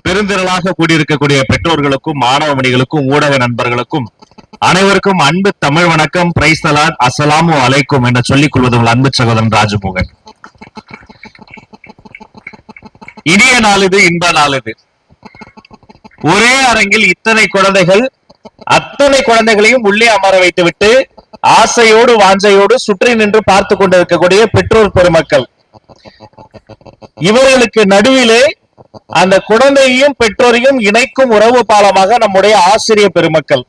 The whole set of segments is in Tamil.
பெருந்திரளாக கூடியிருக்கக்கூடிய பெற்றோர்களுக்கும் மாணவ மணிகளுக்கும் ஊடக நண்பர்களுக்கும் அனைவருக்கும் அன்பு தமிழ் வணக்கம். பிரைஸ் தி லார்ட், அஸ்ஸலாமு அலைக்கும் என சொல்லிக் கொள்வது உங்கள் அன்பு சகோதரன் ராஜமோகன். இனிய நாள் இது, இன்ப நாள் இது. ஒரே அரங்கில் இத்தனை குழந்தைகள், அத்தனை குழந்தைகளையும் உள்ளே அமர வைத்துவிட்டு ஆசையோடு வாஞ்சையோடு சுற்றி நின்று பார்த்து கொண்டிருக்கக்கூடிய பெற்றோர் பெருமக்கள், இவர்களுக்கு நடுவிலே அந்த குழந்தையையும் பெற்றோரையும் இணைக்கும் உறவு பாலமாக நம்முடைய ஆசிரியர் பெருமக்கள்,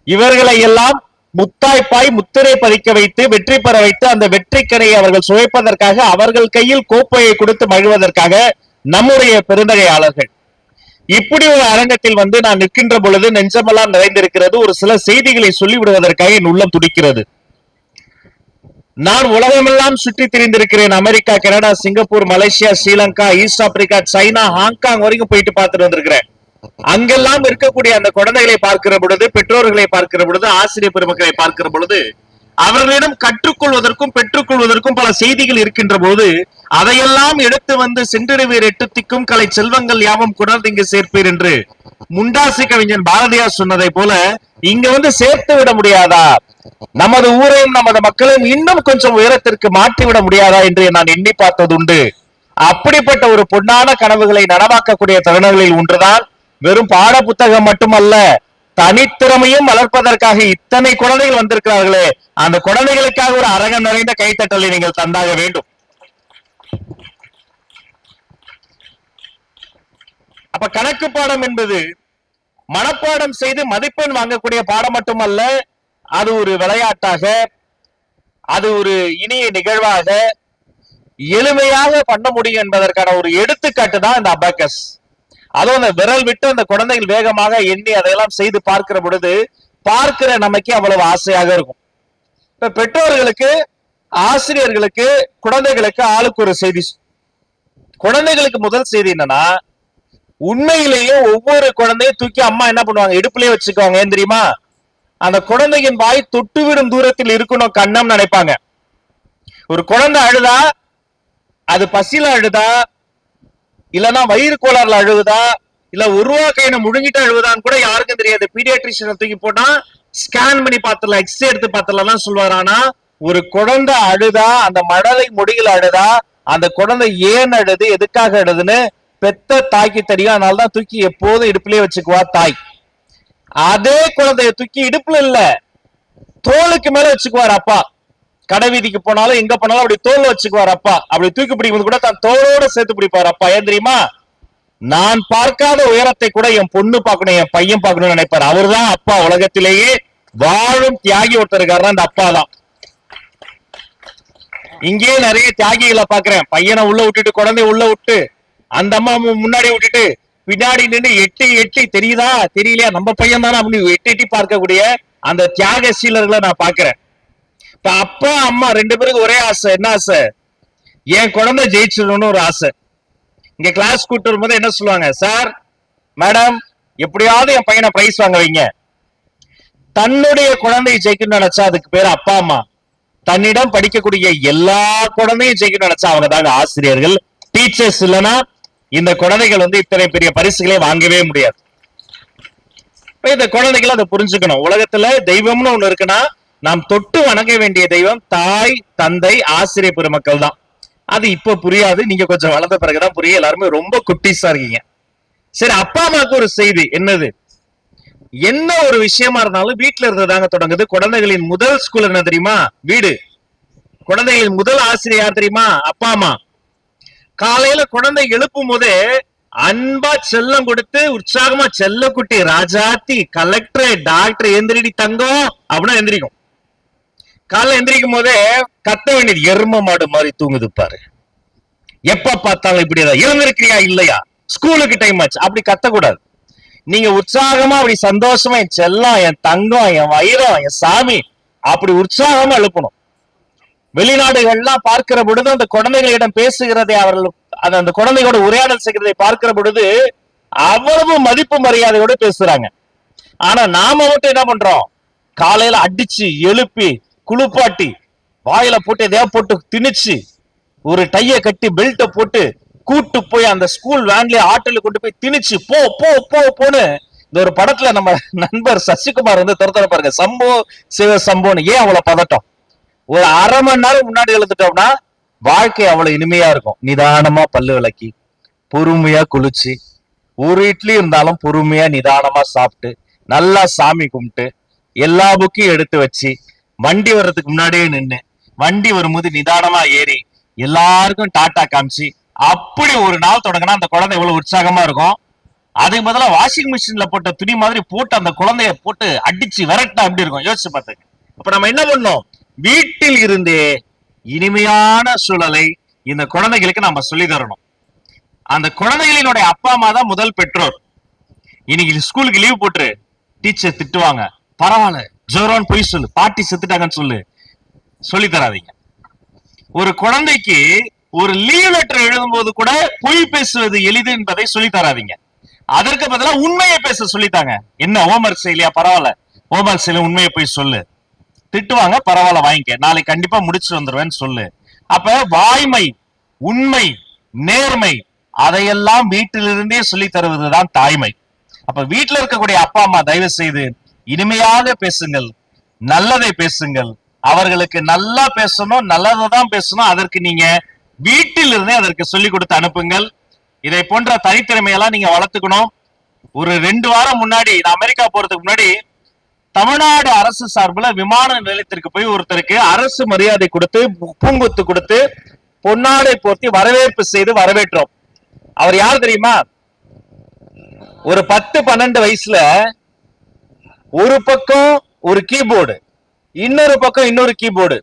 இவர்களை எல்லாம் முத்தாய்ப்பாய் முத்திரை பதிக்க வைத்து வெற்றி பெற வைத்து அந்த வெற்றிக்கரையை அவர்கள் சுவைப்பதற்காக, அவர்கள் கையில் கோப்பையை கொடுத்து மகிழ்வதற்காக நம்முடைய பெருந்தகையாளர்கள். இப்படி ஒரு அரங்கத்தில் வந்து நான் நிற்கின்ற பொழுது நெஞ்சமெல்லாம் நிறைந்திருக்கிறது. ஒரு சில செய்திகளை சொல்லிவிடுவதற்காக என் உள்ளம் துடிக்கிறது. நான் உலகமெல்லாம் சுற்றி திரிந்திருக்கிறேன். America, Canada, Singapore, Malaysia, Sri Lanka, east Africa, China, Hong Kong வரைக்கும் போயிட்டு பார்த்துட்டு வந்திருக்கிறேன். அங்கெல்லாம் இருக்கக்கூடிய அந்த குழந்தைகளை பார்க்கிற பொழுது, பெற்றோர்களை பார்க்கிற பொழுது, ஆசிரியர் பெருமக்களை பார்க்கிற பொழுது, அவர்களிடம் கற்றுக்கொள்வதற்கும் பெற்றுக்கொள்வதற்கும் பல செய்திகள் இருக்கின்ற போது அதையெல்லாம் எடுத்து வந்து சென்றிடுவீர் எட்டுத்திக்கும் கலை செல்வங்கள் யாவும் குணர்ந்து இங்கு சேர்ப்பீர் என்று முண்டாசி கவிஞன் பாரதியார் சொன்னதை போல இங்க வந்து சேர்த்து விட முடியாதா? நமது ஊரையும் நமது மக்களையும் இன்னும் கொஞ்சம் உயரத்திற்கு மாற்றிவிட முடியாதா என்று நான் எண்ணி பார்த்ததுண்டு. அப்படிப்பட்ட ஒரு பொன்னான கனவுகளை நனவாக்கக்கூடிய தருணங்களில் ஒன்றுதான் வெறும் பாட புத்தகம் மட்டுமல்ல, தனித்திறமையும் வளர்ப்பதற்காக இத்தனை குழந்தைகள் வந்திருக்கிறார்களே, அந்த குழந்தைகளுக்காக ஒரு அரங்கம் நிறைந்த கைத்தட்டலை நீங்கள் தந்தாக வேண்டும். அப்ப கணக்கு பாடம் என்பது மனப்பாடம் செய்து மதிப்பெண் வாங்கக்கூடிய பாடம் மட்டுமல்ல, அது ஒரு விளையாட்டாக, அது ஒரு இனிய நிகழ்வாக எளிமையாக பண்ண முடியும் என்பதற்கான ஒரு எடுத்துக்காட்டு தான் இந்த அபாக்கஸ். அதுவும் அந்த விரல் விட்டு அந்த குழந்தைகள் வேகமாக எண்ணி அதையெல்லாம் செய்து பார்க்கிற பொழுது பார்க்கிற நமக்கு அவ்வளவு ஆசையாக இருக்கும். இப்ப பெற்றோர்களுக்கு, ஆசிரியர்களுக்கு, குழந்தைகளுக்கு ஆளுக்கு ஒரு செய்தி. குழந்தைகளுக்கு முதல் செய்தி என்னன்னா, உண்மையிலேயே ஒவ்வொரு குழந்தையும் தூக்கி அம்மா என்ன பண்ணுவாங்க, இடுப்புலயே வச்சுக்குவாங்க. ஏன் தெரியுமா? அந்த குழந்தையின் வாய் தொட்டுவிடும் தூரத்தில் இருக்கணும் கண்ணம் நினைப்பாங்க. ஒரு குழந்தை அழுதா அது பசியில அழுதா, இல்லன்னா வயிறு கோளாறுல அழுகுதா, இல்ல உருவாக்கையின முழுங்கிட்டு அழுகுதான்னு கூட யாருக்கும் தெரியாது. பீடியாட்ரிஷியனை தூக்கி போட்டா ஸ்கேன் பண்ணி பார்த்துலாம், எக்ஸ்ரே எடுத்து பார்த்துலாம் சொல்லுவாரு. ஆனா ஒரு குழந்தை அழுதா, அந்த மழலை முடிகள் அழுதா, அந்த குழந்தை ஏன் அழுது, எதுக்காக அழுதுன்னு பெத்த தாய்க்கு தெரியும். அதனாலதான் தூக்கி எப்போதும் இடுப்புலயே வச்சுக்குவா தாய். அதே குழந்தைய தூக்கி இடுப்புல இல்ல, தோளுக்கு மேல வச்சுக்குவார் அப்பா. கடை வீதிக்கு போனாலும் எங்க போனாலும் அப்படி தோல் வச்சுக்குவார் அப்பா. அப்படி தூக்கி பிடிக்கும் கூட தன் தோளோட சேர்த்து பிடிப்பார் அப்பா. ஏன் தெரியுமா? நான் பார்க்காத உயரத்தை கூட என் பொண்ணு பார்க்கணும், என் பையன் பார்க்கணும்னு நினைப்பார். அவர்தான் அப்பா. உலகத்திலேயே வாழும் தியாகி ஒருத்தர் இருக்காருன்னா அந்த அப்பா தான். இங்கேயே நிறைய தியாகிகளை பாக்குறேன். பையனை உள்ள விட்டுட்டு, குழந்தைய உள்ள விட்டு, அந்த அம்மா முன்னாடி விட்டுட்டு பின்னாடி நின்று எட்டி எட்டி, தெரியுதா தெரியலையா நம்ம பையன் தானே அப்படின்னு எட்டி எட்டி பார்க்கக்கூடிய அந்த தியாகசீலர்களை நான் பாக்குறேன். இப்ப அப்பா அம்மா ரெண்டு பேருக்கு ஒரே ஆசை. என்ன ஆசை? என் குழந்தை ஜெயிச்சிடணும்னு ஒரு ஆசை. இங்க கிளாஸ் கூட்டு வரும்போது என்ன சொல்லுவாங்க, சார் மேடம் எப்படியாவது என் பையனை பிரைஸ் வாங்க வைங்க. தன்னுடைய குழந்தையை ஜெயிக்கணும்னு நினைச்சா அதுக்கு பேரு அப்பா அம்மா. தன்னிடம் படிக்கக்கூடிய எல்லா குழந்தையும் ஜெயிக்கணும்னு நினைச்சா அவங்க தாங்க ஆசிரியர்கள், டீச்சர்ஸ். இல்லைன்னா இந்த குழந்தைகள் வந்து இத்தனை பெரிய பரிசுகளை வாங்கவே முடியாது. இந்த குழந்தைகள் அதை புரிஞ்சுக்கணும். உலகத்துல தெய்வம்னு ஒண்ணு இருக்குன்னா நாம் தொட்டு வணங்க வேண்டிய தெய்வம் தாய், தந்தை, ஆசிரியர் பெருமக்கள் தான். அது இப்ப புரியாது, நீங்க கொஞ்சம் வளர்ந்த பிறகுதான் புரியும். எல்லாருமே ரொம்ப குட்டிஸா இருக்கீங்க. சரி, அப்பா அம்மாவுக்கு ஒரு செய்தி. என்னது? என்ன ஒரு விஷயமா இருந்தாலும் வீட்டுல இருந்ததாங்க தொடங்குது. குழந்தைகளின் முதல் ஸ்கூல் என்ன தெரியுமா? வீடு. குழந்தைகளின் முதல் ஆசிரியர் யார் தெரியுமா? அப்பா அம்மா. காலையில குழந்தை எழுப்பும் போதே அன்பா செல்லம் கொடுத்து உற்சாகமா, செல்ல குட்டி, ராஜாத்தி, கலெக்டர், டாக்டர், எந்திரிடி தங்கம் அப்படின்னா எந்திரிக்கும். காலைல எந்திரிக்கும் போதே கத்த வேண்டியது, எரும மாடு மாதிரி தூங்குது பாரு, எப்ப பார்த்தாலும் இப்படிதான், எழுந்திருக்கிறியா இல்லையா, ஸ்கூலுக்கு டைம் ஆச்சு, அப்படி கத்தக்கூடாது. நீங்க உற்சாகமா அப்படி சந்தோஷமா, என் செல்லம், என் தங்கம், என் வைரம், என் சாமி, அப்படி உற்சாகமா எழுப்பணும். வெளிநாடுகள்லாம் பார்க்கிற பொழுது அந்த குழந்தைகளிடம் பேசுகிறதை, அவர்கள் அந்த குழந்தைகளோட உரையாடல் செய்கிறதை பார்க்கிற பொழுது அவ்வளவு மதிப்பு மரியாதையோட பேசுறாங்க. ஆனா நாம மட்டும் என்ன பண்றோம்? காலையில அடிச்சு எழுப்பி குளிப்பாட்டி வாயில போட்டு எதையா போட்டு திணிச்சு ஒரு டைய கட்டி பெல்ட்டை போட்டு கூட்டு போய் அந்த ஸ்கூல் வேன்லயே ஆட்டோல கொண்டு போய் திணிச்சு போ போ போ போன்னு இந்த ஒரு படத்துல நம்ம நண்பர் சசிகுமார் வந்து துரத்துற பாருங்க, சம்போ சிவ சம்போன்னு. ஏன் அவ்வளவு பதட்டம்? ஒரு அரை மணி நேரம் முன்னாடி எழுந்துட்டோம்னா வாழ்க்கை அவ்வளவு இனிமையா இருக்கும். நிதானமா பல்லு விளக்கி பொறுமையா குளிச்சு, ஒரு இட்லி இருந்தாலும் பொறுமையா நிதானமா சாப்பிட்டு நல்லா சாமி கும்பிட்டு எல்லா புக்கையும் எடுத்து வச்சு வண்டி வர்றதுக்கு முன்னாடியே நின்று வண்டி வரும்போது நிதானமா ஏறி எல்லாருக்கும் டாட்டா காமிச்சு அப்படி ஒரு நாள் தொடங்கினா அந்த குழந்தை எவ்வளவு உற்சாகமா இருக்கும். அதுக்கு பதிலா வாஷிங் மிஷின்ல போட்ட துணி மாதிரி போட்டு அந்த குழந்தைய போட்டு அடிச்சு விரட்டா அப்படி இருக்கும். யோசிச்சு பார்த்துங்க. அப்ப நம்ம என்ன பண்ணோம்? வீட்டில் இருந்தே இனிமையான சூழலை இந்த குழந்தைகளுக்கு நம்ம சொல்லி தரணும். அந்த குழந்தைகளினுடைய அப்பா அம்மா தான் முதல் பெற்றோர். இன்னைக்கு ஸ்கூலுக்கு லீவ் போட்டு டீச்சர் திட்டுவாங்க, பரவாயில்ல ஜோரோன்னு போய் சொல்லு, பாட்டி செத்துட்டாங்கன்னு சொல்லி தராதீங்க. ஒரு குழந்தைக்கு ஒரு லீவ் லெட்டர் எழுதும் போது கூட பொய் பேசுவது எளிது என்பதை சொல்லி தராதீங்க. அதற்கு பதிலாக உண்மையை பேச சொல்லித்தாங்க. என்ன ஹோம்ஒர்க் செய்யலையா? பரவாயில்ல, ஹோம்ஒர்க் செய்யல, உண்மையை போய் சொல்லு. திட்டுவாங்க, பரவாயில்ல வாங்கிக்க, நாளைக்கு கண்டிப்பா முடிச்சு வந்துருவேன்னு சொல்லு. அப்ப வாய்மை, உண்மை, நேர்மை அதையெல்லாம் வீட்டிலிருந்தே சொல்லி தருவதுதான் தாய்மை. அப்ப வீட்டுல இருக்கக்கூடிய அப்பா அம்மா தயவு செய்து இனிமையாக பேசுங்கள், நல்லதை பேசுங்கள். அவர்களுக்கு நல்லா பேசணும், நல்லதான் பேசணும். அதற்கு நீங்க வீட்டில் இருந்தே அதற்கு சொல்லிக் கொடுத்து அனுப்புங்கள். இதை போன்ற தனித்திறமையெல்லாம் நீங்க வளர்த்துக்கணும். ஒரு 2 வாரம் முன்னாடி நான் அமெரிக்கா போறதுக்கு முன்னாடி தமிழ்நாடு அரசு சார்பில் விமான நிலையத்திற்கு போய் ஒருத்தருக்கு அரசு மரியாதை கொடுத்து பூங்கொத்து கொடுத்து பொன்னாடை போர்த்தி வரவேற்பு செய்து வரவேற்றோம். அவர் யார் தெரியுமா? ஒரு 10-12 வயசுல ஒரு பக்கம் ஒரு கீபோர்டு, இன்னொரு பக்கம் இன்னொரு கீபோர்டு.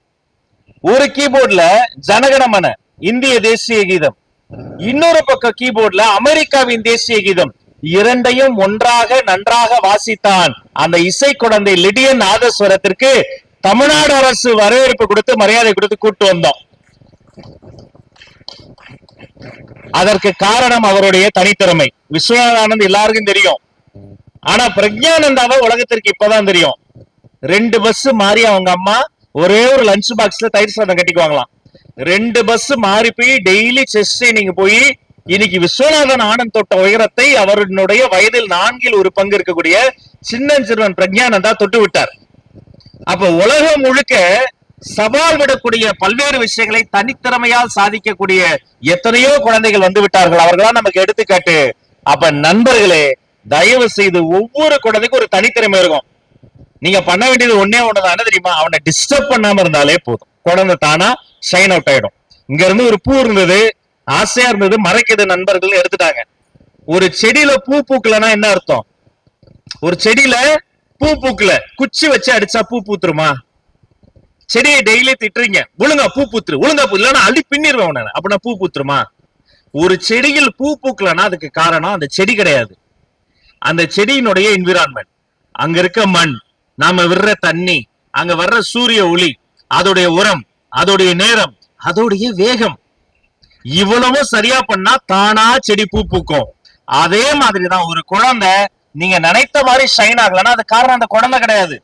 ஒரு கீபோர்டுல ஜனகணமன இந்திய தேசிய கீதம், இன்னொரு பக்கம் கீபோர்ட்ல அமெரிக்காவின் தேசிய கீதம். இரண்டையும் ஒன்றாக நன்றாக வாசித்தான். அந்த இசை குழந்தை லிடியன் நாதஸ்வரத்திற்கு தமிழ்நாடு அரசு வரவேற்பு கொடுத்து மரியாதை கொடுத்து கூட்டு வந்தோம். அதற்கு காரணம் அவருடைய தனித்திறமை. விஸ்வநாதானந்த் எல்லாருக்கும் தெரியும், ஆனா பிரக்ஞானந்தாவை உலகத்திற்கு இப்பதான் தெரியும். 2 பஸ் மாறி அவங்க அம்மா ஒரே ஒரு லஞ்ச் பாக்ஸ்ல தயிர் சாதம் கட்டிக்குவாங்களாம். 2 பஸ் மாறி போய் டெய்லி செஸ் ட்ரைனிங் போய் இன்னைக்கு விஸ்வநாதன் ஆனந்த் தொட்ட உயரத்தை அவருடைய வயதில் 4 ஒரு பங்கு இருக்கக்கூடிய சின்னஞ்சிறுவன் பிரக்ஞானந்தா தொட்டு விட்டார். அப்ப உலகம் முழுக்க சவால் விடக்கூடிய பல்வேறு விஷயங்களை தனித்திறமையால் சாதிக்கக்கூடிய எத்தனையோ குழந்தைகள் வந்து விட்டார்கள். அவர்களாம் நமக்கு எடுத்துக்காட்டு. அப்ப நண்பர்களே, தயவு செய்து ஒவ்வொரு குழந்தைக்கும் ஒரு தனித்திறமை இருக்கும். நீங்க பண்ண வேண்டியது ஒன்னே ஒண்ணுதான். என்ன தெரியுமா? அவனை டிஸ்டர்ப் பண்ணாம இருந்தாலே போதும், குழந்தை தானா ஷைன் அவுட் ஆயிடும். இங்க இருந்து ஒரு பூ இருந்தது, ஆசையா இருந்தது, மறைக்குது நண்பர்கள் எடுத்துட்டாங்க. ஒரு செடியில பூ பூக்கலன்னா என்ன அர்த்தம்? ஒரு செடியில பூ பூக்கல, குச்சி வச்சு அடிச்சா பூ பூத்துருமா? செடியை டெய்லி திட்டுறீங்க, ஒழுங்கா பூ பூத்துரு, ஒழுங்கா பூ, இல்லன்னா அள்ளி பின்னிடுவேன் உன்ன, அப்படின்னா பூ பூத்துருமா? ஒரு செடியில் பூ பூக்கலன்னா அதுக்கு காரணம் அந்த செடி கிடையாது, அந்த செடியினுடைய என்விரான்மெண்ட், அங்க இருக்க மண், நாம விடுற தண்ணி, அங்க வர்ற சூரிய ஒளி, அதோடைய உரம், அதோடைய நேரம், அதோடைய வேகம், இவ்வளவு சரியா பண்ணா தானா செடி பூ பூக்கும். அதே மாதிரிதான் ஒரு குழந்தை நீங்க நினைத்த மாதிரி ஷைன் ஆகலன்னா அது காரணம் அந்த குழந்தை கிடையாது.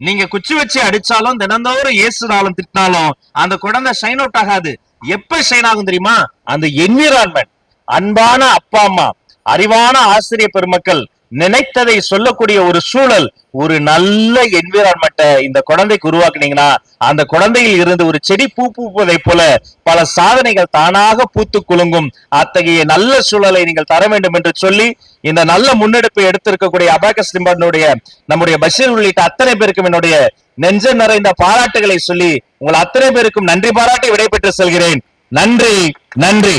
நீங்க குச்சி வச்சு அடிச்சாலும் தினந்தோறும் ஏசுனாலும் திட்டினாலும் அந்த குழந்தை ஷைன் அவுட் ஆகாது. எப்ப ஷைன் ஆகும் தெரியுமா? அந்த என்விரான்மெண்ட். அன்பான அப்பா அம்மா, அறிவான ஆசிரியர் பெருமக்கள் நினைத்ததை சொல்லக்கூடிய ஒரு சூழல், ஒரு நல்ல என்விரான்மெண்ட்டை இந்த குழந்தைக்கு உருவாக்குனீங்கன்னா அந்த குழந்தையில் இருந்து ஒரு செடி பூ பூப்பதை போல பல சாதனைகள் தானாக பூத்து குலுங்கும். அத்தகைய நல்ல சூழலை நீங்கள் தர வேண்டும் என்று சொல்லி இந்த நல்ல முன்னெடுப்பை எடுத்திருக்கக்கூடிய அபாகஸ் நிபுணருடைய நம்முடைய பஷீர் உள்ளிட்ட அத்தனை பேருக்கும் என்னுடைய நெஞ்ச நிறைந்த பாராட்டுகளை சொல்லி உங்கள் அத்தனை பேருக்கும் நன்றி பாராட்டி விடைபெற்று செல்கிறேன். நன்றி, நன்றி.